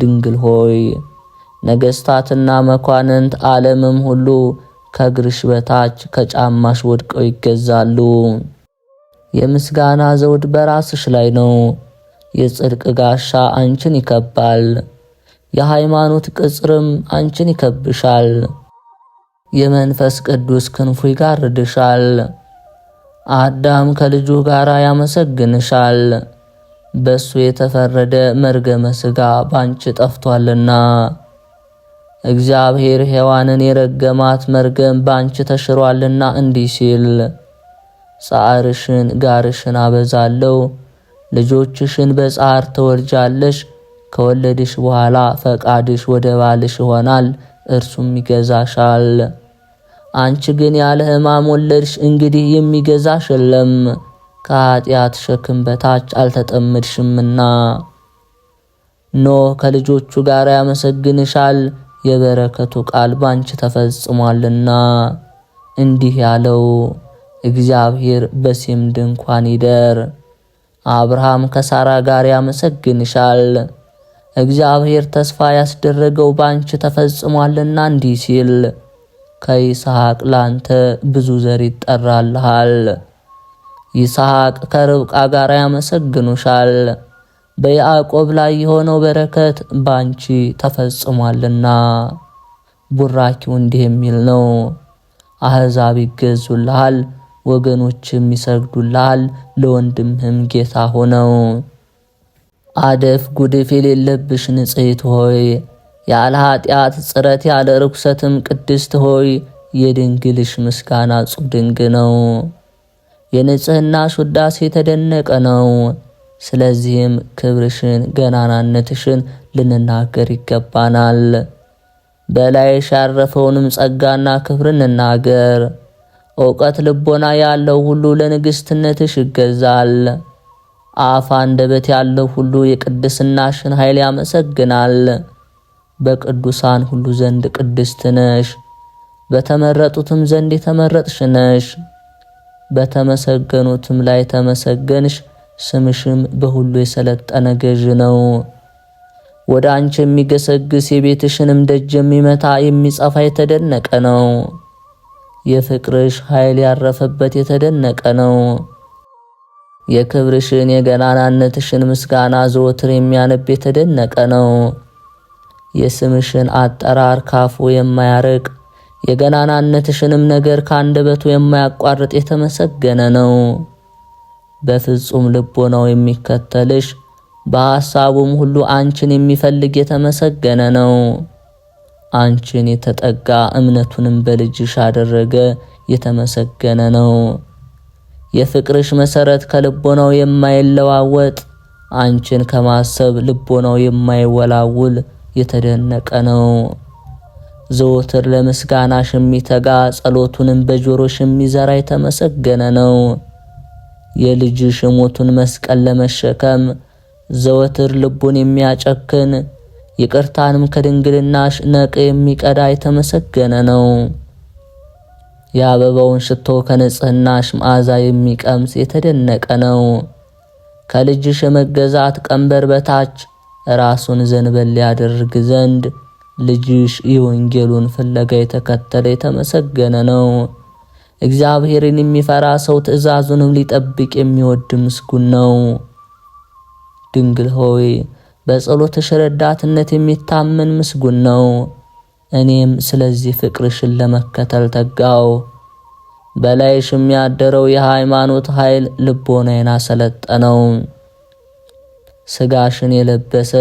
ድንግል ሆይ ነገሥታትና መኳንንት ዓለምም ሁሉ ከእግርሽ በታች ከጫማሽ ወድቀው ይገዛሉ። የምስጋና ዘውድ በራስሽ ላይ ነው። የጽድቅ ጋሻ አንቺን ይከባል። የሃይማኖት ቅጽርም አንቺን ይከብሻል። የመንፈስ ቅዱስ ክንፉ ይጋርድሻል። አዳም ከልጁ ጋር ያመሰግንሻል። በሱ የተፈረደ መርገመ ሥጋ ባንቺ ጠፍቷልና። እግዚአብሔር ሔዋንን የረገማት መርገም ባንቺ ተሽሯልና እንዲህ ሲል ጻዕርሽን ጋርሽን አበዛለሁ፣ ልጆችሽን በጻዕር ትወልጃለሽ። ከወለድሽ በኋላ ፈቃድሽ ወደ ባልሽ ይሆናል፣ እርሱም ይገዛሻል። አንቺ ግን ያለ ሕማም ወለድሽ፣ እንግዲህ የሚገዛሽ የለም፣ ከኃጢአት ሸክም በታች አልተጠመድሽምና። ኖህ ከልጆቹ ጋር ያመሰግንሻል፣ የበረከቱ ቃል ባንቺ ተፈጽሟልና። እንዲህ ያለው እግዚአብሔር በሴም ድንኳን ይደር። አብርሃም ከሳራ ጋር ያመሰግንሻል፣ እግዚአብሔር ተስፋ ያስደረገው ባንቺ ተፈጽሟልና እንዲህ ሲል ከይስሐቅ ላንተ ብዙ ዘር ይጠራልሃል። ይስሐቅ ከርብቃ ጋር ያመሰግኑሻል፣ በያዕቆብ ላይ የሆነው በረከት ባንቺ ተፈጽሟልና። ቡራኪው እንዲህ የሚል ነው። አሕዛብ ይገዙልሃል፣ ወገኖችም ይሰግዱልሃል፣ ለወንድምህም ጌታ ሆነው። አደፍ ጉድፍ የሌለብሽ ንጽሕት ሆይ፣ ያለ ኃጢአት ጽረት ያለ ርኩሰትም ቅድስት ሆይ፣ የድንግልሽ ምስጋና ጽብ ድንቅ ነው። የንጽሕናሽ ውዳሴ የተደነቀ ነው። ስለዚህም ክብርሽን ገናናነትሽን ልንናገር ይገባናል። በላይሽ ያረፈውንም ጸጋና ክብር እንናገር። ዕውቀት ልቦና ያለው ሁሉ ለንግሥትነትሽ ይገዛል። አፍ አንደበት ያለው ሁሉ የቅድስናሽን ኃይል ያመሰግናል። በቅዱሳን ሁሉ ዘንድ ቅድስት ነሽ፣ በተመረጡትም ዘንድ የተመረጥሽ ነሽ። በተመሰገኑትም ላይ ተመሰገንሽ፣ ስምሽም በሁሉ የሰለጠነ ገዥ ነው። ወደ አንቺ የሚገሰግስ የቤትሽንም ደጅ የሚመታ የሚጸፋ የተደነቀ ነው። የፍቅርሽ ኃይል ያረፈበት የተደነቀ ነው። የክብርሽን የገናናነትሽን ምስጋና ዘወትር የሚያነብ የተደነቀ ነው። የስምሽን አጠራር ካፉ የማያርቅ የገናናነትሽንም ነገር ከአንደበቱ የማያቋርጥ የተመሰገነ ነው። በፍጹም ልቦናው የሚከተልሽ በሐሳቡም ሁሉ አንቺን የሚፈልግ የተመሰገነ ነው። አንቺን የተጠጋ እምነቱንም በልጅሽ አደረገ የተመሰገነ ነው። የፍቅርሽ መሰረት ከልቦናው የማይለዋወጥ አንቺን ከማሰብ ልቦናው የማይወላውል የተደነቀ ነው። ዘወትር ለምስጋናሽ የሚተጋ ጸሎቱንም በጆሮሽ የሚዘራ የተመሰገነ ነው። የልጅሽ ሞቱን መስቀል ለመሸከም ዘወትር ልቡን የሚያጨክን ይቅርታንም ከድንግልናሽ ነቅ የሚቀዳ የተመሰገነ ነው። የአበባውን ሽቶ ከንጽህናሽ መዓዛ የሚቀምስ የተደነቀ ነው። ከልጅሽ የመገዛት ቀንበር በታች ራሱን ዘንበል ያደርግ ዘንድ ልጅሽ የወንጌሉን ፍለጋ የተከተለ የተመሰገነ ነው። እግዚአብሔርን የሚፈራ ሰው ትእዛዙንም ሊጠብቅ የሚወድ ምስጉን ነው። ድንግል ሆይ በጸሎትሽ ረዳትነት የሚታመን ምስጉን ነው። እኔም ስለዚህ ፍቅርሽን ለመከተል ተጋው። በላይሽ የሚያደረው የሃይማኖት ኃይል ልቦናዬን አሰለጠነው። ሥጋሽን የለበሰ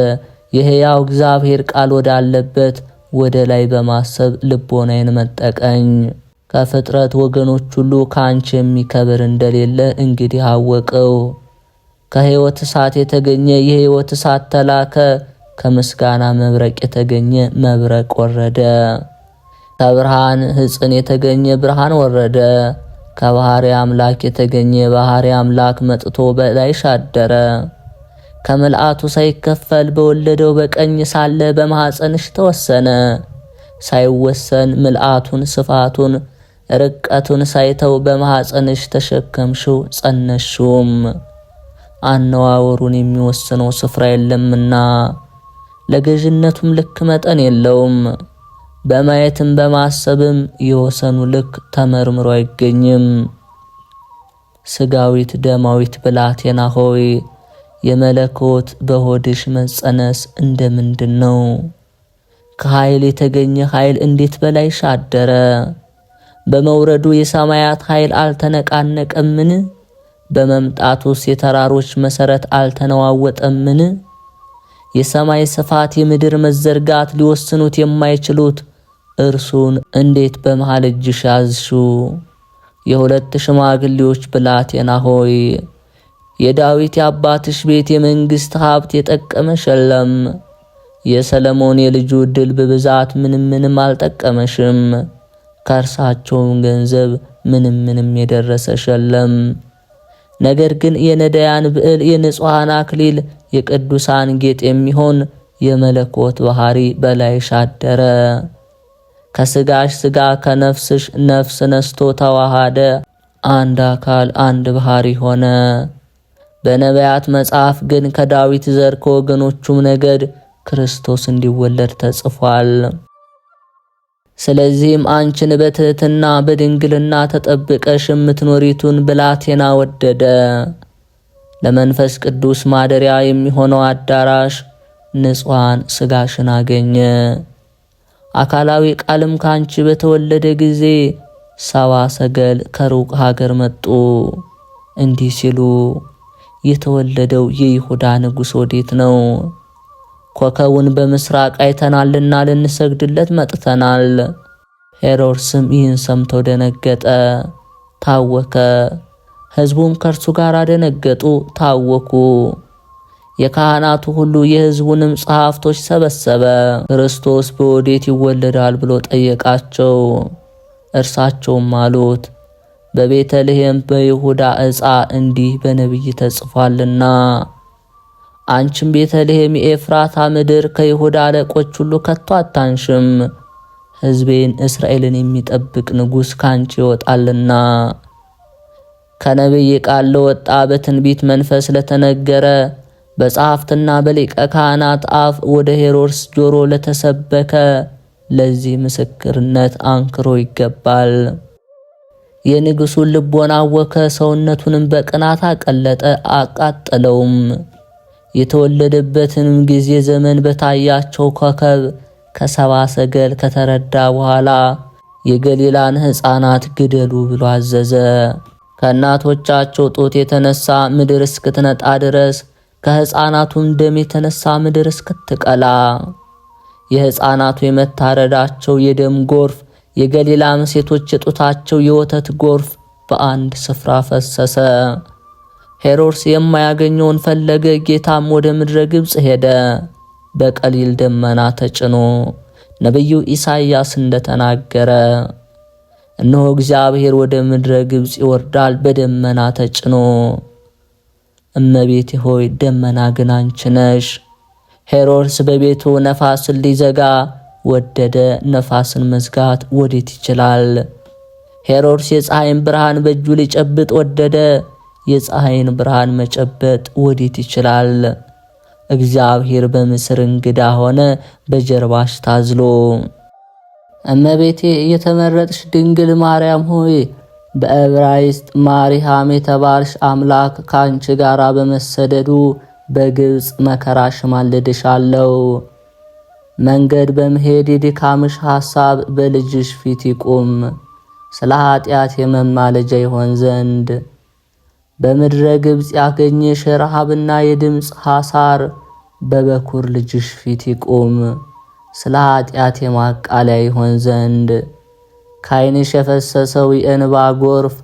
የሕያው እግዚአብሔር ቃል ወዳለበት ወደ ላይ በማሰብ ልቦናዬን መጠቀኝ። ከፍጥረት ወገኖች ሁሉ ከአንቺ የሚከብር እንደሌለ እንግዲህ አወቀው። ከሕይወት እሳት የተገኘ የሕይወት እሳት ተላከ። ከምስጋና መብረቅ የተገኘ መብረቅ ወረደ። ከብርሃን ሕፅን የተገኘ ብርሃን ወረደ። ከባህሪ አምላክ የተገኘ ባህሪ አምላክ መጥቶ በላይሽ አደረ። ከምልአቱ ሳይከፈል በወለደው በቀኝ ሳለ በማኅፀንሽ ተወሰነ። ሳይወሰን ምልአቱን ስፋቱን ርቀቱን ሳይተው በማኅፀንሽ ተሸከምሽው ጸነሽውም። አነዋወሩን የሚወስነው ስፍራ የለምና ለገዥነቱም ልክ መጠን የለውም። በማየትም በማሰብም የወሰኑ ልክ ተመርምሮ አይገኝም። ስጋዊት ደማዊት ብላቴና ሆይ የመለኮት በሆድሽ መጸነስ እንደምንድን ነው? ከኃይል የተገኘ ኃይል እንዴት በላይሽ አደረ? በመውረዱ የሰማያት ኃይል አልተነቃነቀምን? በመምጣቱስ የተራሮች መሰረት አልተነዋወጠምን? የሰማይ ስፋት የምድር መዘርጋት ሊወስኑት የማይችሉት እርሱን እንዴት በመሃል እጅሽ ያዝሽው? የሁለት ሽማግሌዎች ብላቴና ሆይ የዳዊት የአባትሽ ቤት የመንግስት ሀብት የጠቀመሽ የለም። የሰለሞን የልጁ ድል በብዛት ምንም አልጠቀመሽም። ከእርሳቸውም ገንዘብ ምንም የደረሰሽ የለም። ነገር ግን የነዳያን ብዕል፣ የንጹሐን አክሊል፣ የቅዱሳን ጌጥ የሚሆን የመለኮት ባህሪ በላይሽ አደረ። ከስጋሽ ስጋ ከነፍስሽ ነፍስ ነስቶ ተዋሃደ። አንድ አካል አንድ ባህሪ ሆነ። በነቢያት መጽሐፍ ግን ከዳዊት ዘር ከወገኖቹም ነገድ ክርስቶስ እንዲወለድ ተጽፏል። ስለዚህም አንቺን በትሕትና በድንግልና ተጠብቀሽ የምትኖሪቱን ብላቴና ወደደ። ለመንፈስ ቅዱስ ማደሪያ የሚሆነው አዳራሽ ንጹሐን ስጋሽን አገኘ። አካላዊ ቃልም ካንቺ በተወለደ ጊዜ ሰባ ሰገል ከሩቅ ሀገር መጡ፣ እንዲህ ሲሉ የተወለደው የይሁዳ ንጉሥ ወዴት ነው? ኮከቡን በምስራቅ አይተናልና ልንሰግድለት መጥተናል። ሄሮድስም ይህን ሰምቶ ደነገጠ፣ ታወከ። ሕዝቡም ከእርሱ ጋር ደነገጡ፣ ታወኩ። የካህናቱ ሁሉ የሕዝቡንም ጸሐፍቶች ሰበሰበ። ክርስቶስ በወዴት ይወለዳል ብሎ ጠየቃቸው። እርሳቸውም አሉት በቤተልሔም በይሁዳ ዕፃ እንዲህ በነቢይ ተጽፏልና፣ አንቺም ቤተልሔም የኤፍራታ ምድር ከይሁዳ አለቆች ሁሉ ከቶ አታንሽም፣ ሕዝቤን እስራኤልን የሚጠብቅ ንጉሥ ካንቺ ይወጣልና። ከነቢይ ቃል ለወጣ በትንቢት መንፈስ ለተነገረ በጸሐፍትና በሊቀ ካህናት አፍ ወደ ሄሮድስ ጆሮ ለተሰበከ ለዚህ ምስክርነት አንክሮ ይገባል። የንጉሡን ልቦና አወከ፣ ሰውነቱንም በቅናት አቀለጠ፣ አቃጠለውም። የተወለደበትንም ጊዜ ዘመን በታያቸው ኮከብ ከሰባ ሰገል ከተረዳ በኋላ የገሊላን ሕፃናት ግደሉ ብሎ አዘዘ። ከእናቶቻቸው ጡት የተነሳ ምድር እስክትነጣ ድረስ፣ ከሕፃናቱም ደም የተነሳ ምድር እስክትቀላ፣ የሕፃናቱ የመታረዳቸው የደም ጎርፍ፣ የገሊላም ሴቶች የጡታቸው የወተት ጎርፍ በአንድ ስፍራ ፈሰሰ። ሄሮድስ የማያገኘውን ፈለገ። ጌታም ወደ ምድረ ግብጽ ሄደ፣ በቀሊል ደመና ተጭኖ ነቢዩ ኢሳይያስ እንደተናገረ፣ እነሆ እግዚአብሔር ወደ ምድረ ግብጽ ይወርዳል በደመና ተጭኖ። እመቤቴ ሆይ ደመና ግን አንቺ ነሽ። ሄሮድስ በቤቱ ነፋስን ሊዘጋ ወደደ። ነፋስን መዝጋት ወዴት ይችላል? ሄሮድስ የፀሐይን ብርሃን በእጁ ሊጨብጥ ወደደ። የፀሐይን ብርሃን መጨበጥ ወዴት ይችላል? እግዚአብሔር በምስር እንግዳ ሆነ፣ በጀርባሽ ታዝሎ። እመቤቴ የተመረጥሽ ድንግል ማርያም ሆይ በዕብራይስጥ ማሪሃም የተባልሽ አምላክ ካንቺ ጋር በመሰደዱ በግብጽ መከራሽ ማልድሻለሁ። መንገድ በመሄድ የድካምሽ ሐሳብ በልጅሽ ፊት ይቁም፣ ስለ ኃጢአት የመማለጃ ይሆን ዘንድ። በምድረ ግብጽ ያገኘሽ ረሃብና የድምፅ ሐሳር በበኩር ልጅሽ ፊት ይቁም፣ ስለ ኃጢአት የማቃለያ ይሆን ዘንድ። ካይንሽ የፈሰሰው የእንባ ጎርፍ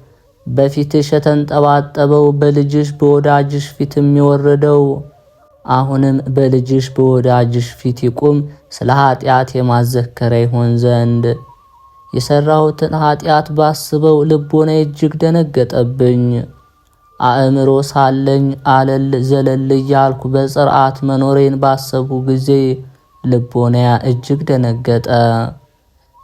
በፊትሽ የተንጠባጠበው በልጅሽ በወዳጅሽ ፊት የሚወርደው አሁንም በልጅሽ በወዳጅሽ ፊት ይቁም፣ ስለ ኃጢአት የማዘከሪያ ይሆን ዘንድ። የሰራሁትን ኃጢአት ባስበው ልቦና እጅግ ደነገጠብኝ። አእምሮ ሳለኝ አለል ዘለል እያልኩ በጽርዓት መኖሬን ባሰቡ ጊዜ ልቦና እጅግ ደነገጠ።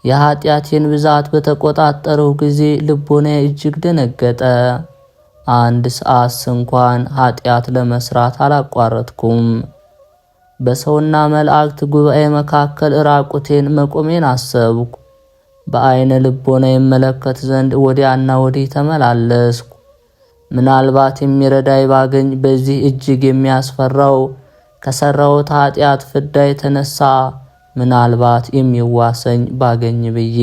የኃጢአቴን ብዛት በተቆጣጠረው ጊዜ ልቦና እጅግ ደነገጠ። አንድ ሰዓት እንኳን ኃጢአት ለመስራት አላቋረጥኩም። በሰውና መላእክት ጉባኤ መካከል ራቁቴን መቆሜን አሰብኩ። በአይነ ልቦና ይመለከት ዘንድ ወዲያና ወዲህ ተመላለስኩ። ምናልባት የሚረዳይ ባገኝ በዚህ እጅግ የሚያስፈራው ከሰራሁት ኃጢአት ፍዳ የተነሳ ምናልባት የሚዋሰኝ ባገኝ ብዬ።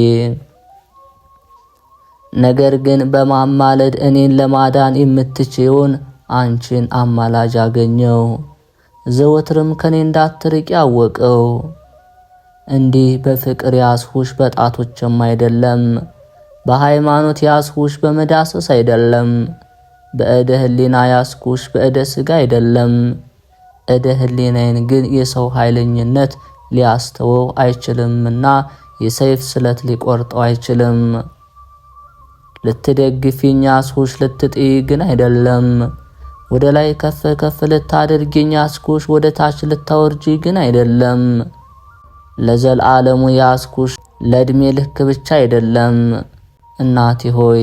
ነገር ግን በማማለድ እኔን ለማዳን የምትችይውን አንቺን አማላጅ አገኘው። ዘወትርም ከኔ እንዳትርቅ ያወቀው። እንዲህ በፍቅር ያስሁሽ በጣቶችም አይደለም፣ በሃይማኖት ያስሁሽ በመዳሰስ አይደለም፣ በእደ ህሊና ያስኩሽ በእደ ሥጋ አይደለም። እደ ህሊናዬን ግን የሰው ኃይለኝነት ሊያስተወው አይችልምና የሰይፍ ስለት ሊቆርጠው አይችልም። ልትደግፊኝ ያስኩሽ ልትጥይ ግን አይደለም። ወደ ላይ ከፍ ከፍ ልታደርጊኝ ያስኩሽ ወደ ታች ልታወርጂ ግን አይደለም። ለዘላለሙ ያስኩሽ ለዕድሜ ልክ ብቻ አይደለም። እናቴ ሆይ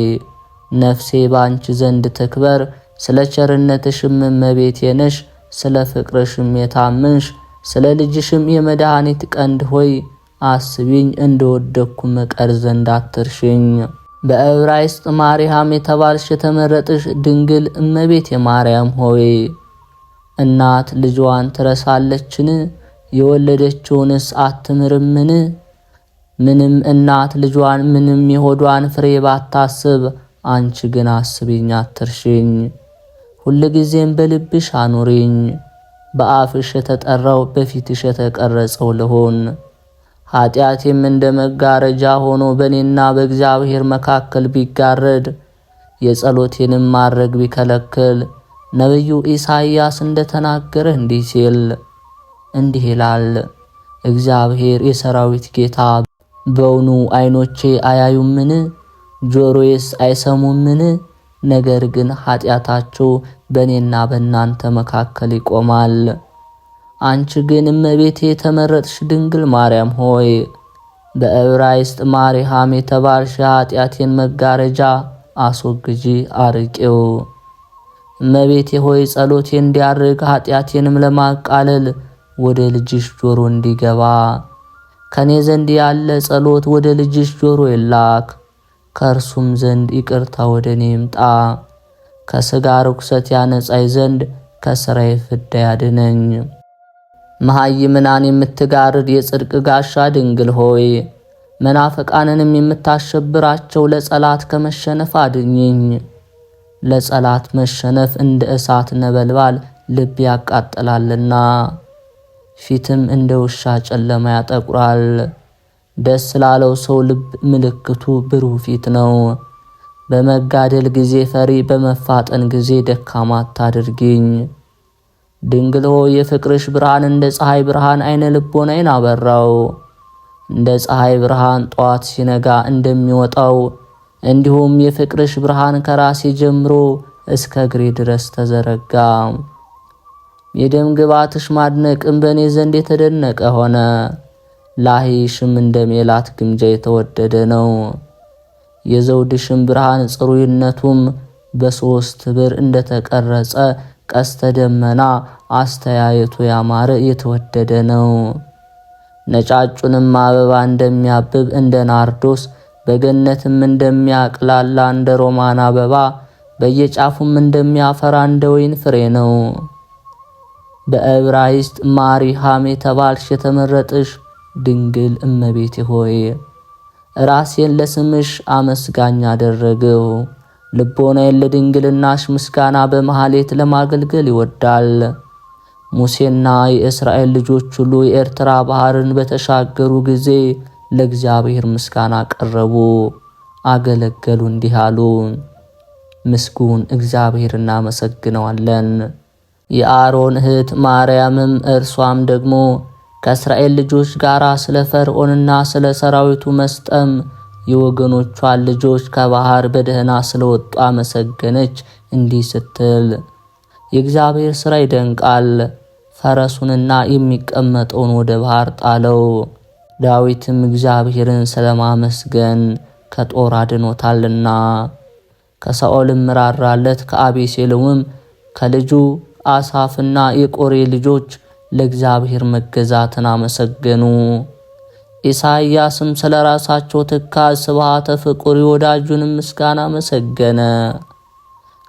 ነፍሴ ባንቺ ዘንድ ትክበር። ስለ ቸርነትሽም እመቤቴ ነሽ። ስለ ፍቅርሽም የታመንሽ ስለ ልጅሽም የመድኃኒት ቀንድ ሆይ አስቢኝ፣ እንደወደቅኩ መቀር ዘንድ አትርሽኝ። በዕብራይስጥ ማርያም የተባልሽ የተመረጥሽ ድንግል እመቤቴ ማርያም ሆይ እናት ልጇን ትረሳለችን? የወለደችውንስ አትምርምን? ምንም እናት ልጇን ምንም የሆዷን ፍሬ ባታስብ፣ አንቺ ግን አስቢኝ አትርሽኝ። ሁልጊዜም በልብሽ አኑሪኝ። በአፍሽ የተጠራው በፊትሽ የተቀረጸው ልሆን። ኃጢአቴም እንደ መጋረጃ ሆኖ በእኔና በእግዚአብሔር መካከል ቢጋረድ፣ የጸሎቴንም ማድረግ ቢከለክል፣ ነቢዩ ኢሳይያስ እንደተናገረ እንዲህ ሲል እንዲህ ይላል። እግዚአብሔር የሰራዊት ጌታ በውኑ ዓይኖቼ አያዩምን? ጆሮዬስ አይሰሙምን? ነገር ግን ኃጢአታቸው በእኔና በእናንተ መካከል ይቆማል። አንቺ ግን እመቤቴ የተመረጥሽ ድንግል ማርያም ሆይ በዕብራይስጥ ማርያም የተባልሽ ኃጢአቴን መጋረጃ አስወግጂ አርቂው። እመቤቴ ሆይ ጸሎቴ እንዲያርቅ ኃጢአቴንም ለማቃለል ወደ ልጅሽ ጆሮ እንዲገባ ከኔ ዘንድ ያለ ጸሎት ወደ ልጅሽ ጆሮ ይላክ። ከእርሱም ዘንድ ይቅርታ ወደ እኔ ይምጣ። ከሥጋ ርኩሰት ያነጻይ ዘንድ ከሥራዬ ፍዳ ያድነኝ። መሃይምናን የምትጋርድ የጽድቅ ጋሻ ድንግል ሆይ መናፍቃንንም የምታሸብራቸው ለጸላት ከመሸነፍ አድኝኝ። ለጸላት መሸነፍ እንደ እሳት ነበልባል ልብ ያቃጥላልና፣ ፊትም እንደ ውሻ ጨለማ ያጠቁራል። ደስ ላለው ሰው ልብ ምልክቱ ብሩህ ፊት ነው። በመጋደል ጊዜ ፈሪ፣ በመፋጠን ጊዜ ደካማ አታድርጊኝ። ድንግል ሆይ የፍቅርሽ ብርሃን እንደ ፀሐይ ብርሃን አይነ ልቦናዬን አበራው። እንደ ፀሐይ ብርሃን ጠዋት ሲነጋ እንደሚወጣው እንዲሁም የፍቅርሽ ብርሃን ከራሴ ጀምሮ እስከ እግሬ ድረስ ተዘረጋ። የደም ግባትሽ ማድነቅም በእኔ ዘንድ የተደነቀ ሆነ። ላሂሽም እንደ ሜላት ግምጃ የተወደደ ነው። የዘውድሽም ብርሃን ጽሩይነቱም በሶስት ብር እንደተቀረጸ ቀስተ ደመና አስተያየቱ ያማረ የተወደደ ነው። ነጫጩንም አበባ እንደሚያብብ እንደ ናርዶስ፣ በገነትም እንደሚያቅላላ እንደ ሮማን አበባ፣ በየጫፉም እንደሚያፈራ እንደ ወይን ፍሬ ነው። በዕብራይስጥ ማርያም የተባልሽ የተመረጥሽ ድንግል እመቤቴ ሆይ ራሴን ለስምሽ አመስጋኝ አደረገው። ልቦናዬን ለድንግልናሽ ምስጋና በመሐሌት ለማገልገል ይወዳል። ሙሴና የእስራኤል ልጆች ሁሉ የኤርትራ ባህርን በተሻገሩ ጊዜ ለእግዚአብሔር ምስጋና ቀረቡ፣ አገለገሉ፣ እንዲህ አሉ። ምስጉን እግዚአብሔር እናመሰግነዋለን። የአሮን እህት ማርያምም እርሷም ደግሞ ከእስራኤል ልጆች ጋር ስለ ፈርዖንና ስለ ሰራዊቱ መስጠም የወገኖቿን ልጆች ከባህር በደህና ስለወጡ አመሰገነች፣ እንዲህ ስትል የእግዚአብሔር ሥራ ይደንቃል፣ ፈረሱንና የሚቀመጠውን ወደ ባህር ጣለው። ዳዊትም እግዚአብሔርን ስለማመስገን ከጦር አድኖታልና። ከሳኦልም ራራለት፣ ከአቤሴሎምም ከልጁ አሳፍና የቆሬ ልጆች ለእግዚአብሔር መገዛትን አመሰገኑ። ኢሳይያስም ስለ ራሳቸው ትካዝ ስብሐተ ፍቁር የወዳጁንም ምስጋና አመሰገነ።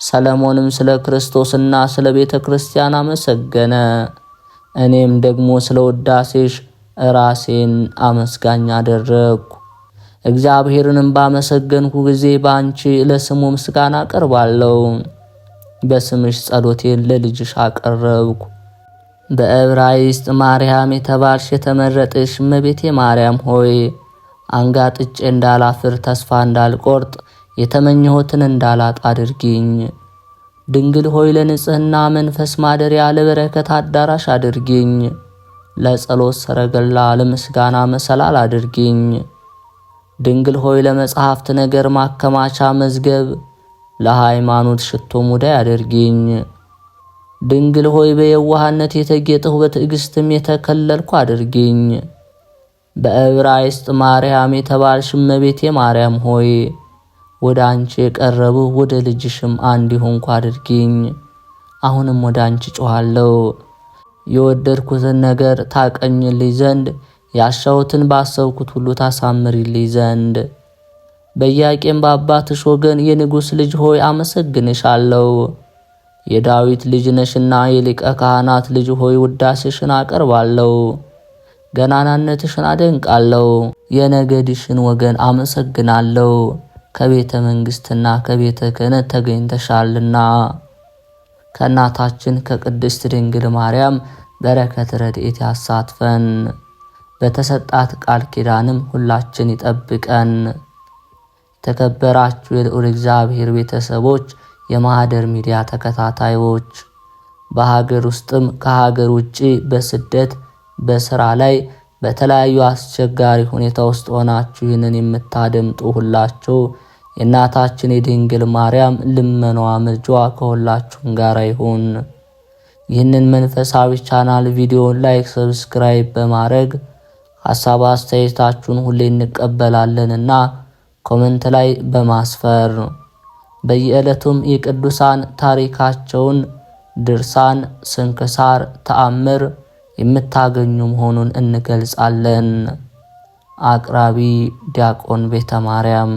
ሰለሞንም ስለ ክርስቶስና ስለ ቤተ ክርስቲያን አመሰገነ። እኔም ደግሞ ስለ ውዳሴሽ ራሴን አመስጋኝ አደረግኩ። እግዚአብሔርንም ባመሰገንኩ ጊዜ በአንቺ ለስሙ ምስጋና አቀርባለሁ። በስምሽ ጸሎቴን ለልጅሽ አቀረብኩ። በዕብራይስጥ ማርያም የተባልሽ የተመረጥሽ እመቤቴ ማርያም ሆይ አንጋጥጬ እንዳላፍር ተስፋ እንዳልቆርጥ የተመኘሁትን እንዳላጣ አድርጊኝ። ድንግል ሆይ ለንጽህና መንፈስ ማደሪያ ለበረከት አዳራሽ አድርጊኝ። ለጸሎት ሰረገላ ለምስጋና መሰላል አድርጊኝ። ድንግል ሆይ ለመጽሐፍት ነገር ማከማቻ መዝገብ ለሃይማኖት ሽቶ ሙዳይ አድርጊኝ። ድንግል ሆይ በየዋህነት የተጌጥሁ በትዕግስትም የተከለልኩ አድርጊኝ። በዕብራይስጥ ማርያም የተባልሽ እመቤቴ ማርያም ሆይ ወደ አንቺ የቀረብሁ ወደ ልጅሽም አንድ ሆንኩ አድርጊኝ። አሁንም ወደ አንቺ ጮኻለሁ። የወደድኩትን ነገር ታቀኝልኝ ዘንድ ያሻሁትን ባሰብኩት ሁሉ ታሳምሪልኝ ዘንድ በኢያቄም በአባትሽ ወገን የንጉሥ ልጅ ሆይ አመሰግንሻለሁ። የዳዊት ልጅ ነሽና የሊቀ ካህናት ልጅ ሆይ ውዳሴሽን አቀርባለሁ። ገናናነትሽን አደንቃለሁ። የነገድሽን ወገን አመሰግናለሁ። ከቤተ መንግሥትና ከቤተ ክህነት ተገኝተሻልና ከእናታችን ከቅድስት ድንግል ማርያም በረከት ረድኤት ያሳትፈን። በተሰጣት ቃል ኪዳንም ሁላችን ይጠብቀን። የተከበራችሁ የልዑል እግዚአብሔር ቤተሰቦች፣ የማህደር ሚዲያ ተከታታዮች በሀገር ውስጥም ከሀገር ውጪ በስደት በስራ ላይ በተለያዩ አስቸጋሪ ሁኔታ ውስጥ ሆናችሁ ይህንን የምታደምጡ ሁላችሁ የእናታችን የድንግል ማርያም ልመናዋ ምልጃዋ ከሁላችሁም ጋር ይሁን። ይህንን መንፈሳዊ ቻናል ቪዲዮን ላይክ፣ ሰብስክራይብ በማድረግ ሐሳብ አስተያየታችሁን ሁሌ እንቀበላለንና ኮሜንት ላይ በማስፈር በየዕለቱም የቅዱሳን ታሪካቸውን ድርሳን፣ ስንክሳር፣ ተአምር የምታገኙ መሆኑን እንገልጻለን። አቅራቢ ዲያቆን ቤተ ማርያም